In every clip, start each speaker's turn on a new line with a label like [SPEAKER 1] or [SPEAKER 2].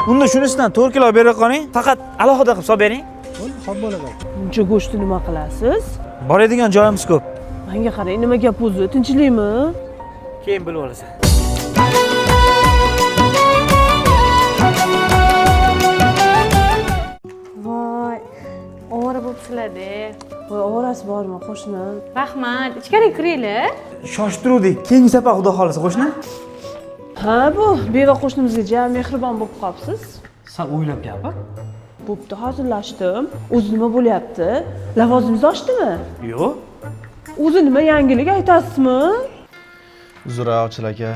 [SPEAKER 1] Unda shunisidan 4 kilo berib qoling, faqat alohida qilib solib bering.
[SPEAKER 2] Xo'p bo'ladi.
[SPEAKER 3] Buncha go'shtni nima qilasiz?
[SPEAKER 1] Boradigan joyimiz ko'p.
[SPEAKER 3] Menga qarang, nima gap o'zi? Tinchlikmi?
[SPEAKER 1] Keyin bilib olasan.
[SPEAKER 4] Voy, ovora bo'psizlar-da.
[SPEAKER 3] Voy, ovorasi bormi, qo'shni?
[SPEAKER 4] Rahmat, ichkariga kiringlar.
[SPEAKER 1] Shoshtiruvdik. Keyingi safar xudo xolisa qo'shni.
[SPEAKER 3] Ha, bu beva qo'shnimizga jam mehribon bo'lib qolibsiz.
[SPEAKER 1] Sal o'ylab gapir.
[SPEAKER 3] Bo'pti, hozirlashdim. O'zi nima bo'lyapti? Lavozimingiz oshdimi?
[SPEAKER 1] Yo'q.
[SPEAKER 3] O'zi nima yangilik aytasizmi?
[SPEAKER 2] Uzr Ochil aka.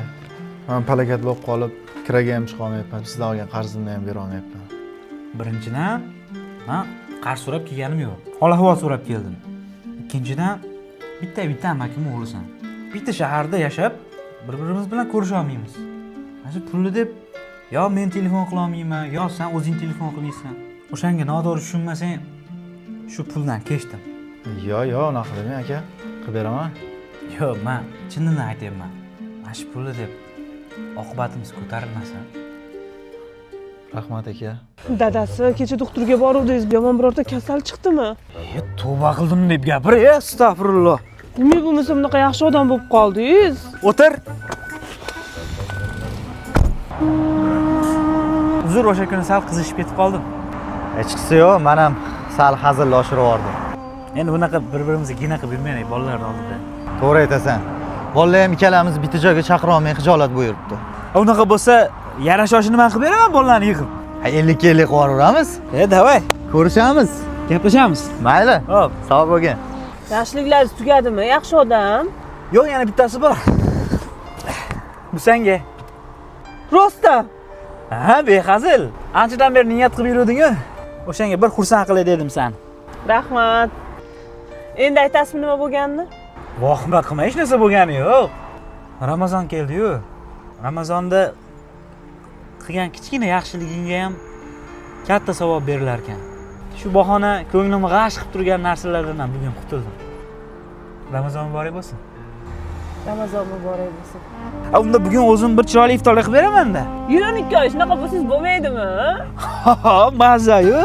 [SPEAKER 2] Men palakat bo'lib qolib, kiraga ham chiqa olmayapman. Sizdan olgan qarzimni ham bera olmayapman.
[SPEAKER 1] Birinchidan, men qarz so'rab kelganim yo'q. Hol-ahvol so'rab keldim. Ikkinchidan, bitta amakim o'g'lisan. Bitta shaharda yashab, bir-birimiz bilan ko'risha olmaymiz. Mana shu pulni deb yo men telefon qila olmayman, yo sen o'zing telefon qilaysan. O'shanga noto'g'ri tushunmasang, shu puldan kechdim.
[SPEAKER 2] Yo'q, unaqa qilmang aka. Qilib beraman.
[SPEAKER 1] Yo'q, men chinini aytayapman. Mana shu pulni deb oqibatimiz ko'tarilmasa.
[SPEAKER 2] Rahmat aka.
[SPEAKER 3] Dadasi kecha doktorga boruvdingiz. Yomon birorta kasal chiqdimi?
[SPEAKER 1] Tavba qildim deb gapir, astag'firulloh.
[SPEAKER 3] Nima bo'lmasa bunaqa yaxshi odam bo'lib qoldingiz?
[SPEAKER 1] O'tir. Uzr, o'sha kuni sal qizishib ketib qoldim.
[SPEAKER 2] Hech qisi yo'q, men ham sal hazillashib yubordim.
[SPEAKER 1] Endi bunaqa bir-birimizga gina qilib yurmaylik bolalar oldida.
[SPEAKER 2] To'g'ri aytasan. Bolalar ham ikkalamiz bitta joyga chaqira olmay xijolat bo'yiribdi.
[SPEAKER 1] Unaqa bo'lsa, yarashoshini men qilib beraman bolalarni yig'ib.
[SPEAKER 2] 50 kellik qilib yuboramiz.
[SPEAKER 1] Davay,
[SPEAKER 2] Ko'rishamiz.
[SPEAKER 1] gaplashamiz.
[SPEAKER 2] Mayli.
[SPEAKER 1] Xo'p.
[SPEAKER 2] Sog' bo'lgin.
[SPEAKER 3] Yaxshiliklaringiz tugadimi? Yaxshi odam.
[SPEAKER 1] Yo'q, yana bittasi bor. Bu senga.
[SPEAKER 3] Rostda.
[SPEAKER 1] Ha, behazil. Anchadan beri niyat qilib yuruvding-ku. O'shanga bir xursand qilay dedim sen.
[SPEAKER 3] Rahmat. Endi aytasizmi nima bo'lganini?
[SPEAKER 1] Vahima qilma, hech narsa bo'lgani yo'q. Ramazon keldi-yu. Ramazonda qilgan kichkina yaxshiligingga ham katta savob berilar ekan. Shu bahona ko'nglimni g'ash qilib turgan narsalardan ham bugun qutuldim. Ramazon muborak bo'lsin.
[SPEAKER 3] Ramazon muborak bo'lsin.
[SPEAKER 1] Unda bugun o'zim bir chiroyli iftorlik qilib beraman-da.
[SPEAKER 3] Yuring ikki oy, shunaqa bo'lsangiz bo'lmaydimi?
[SPEAKER 1] Ha, mazza-yu.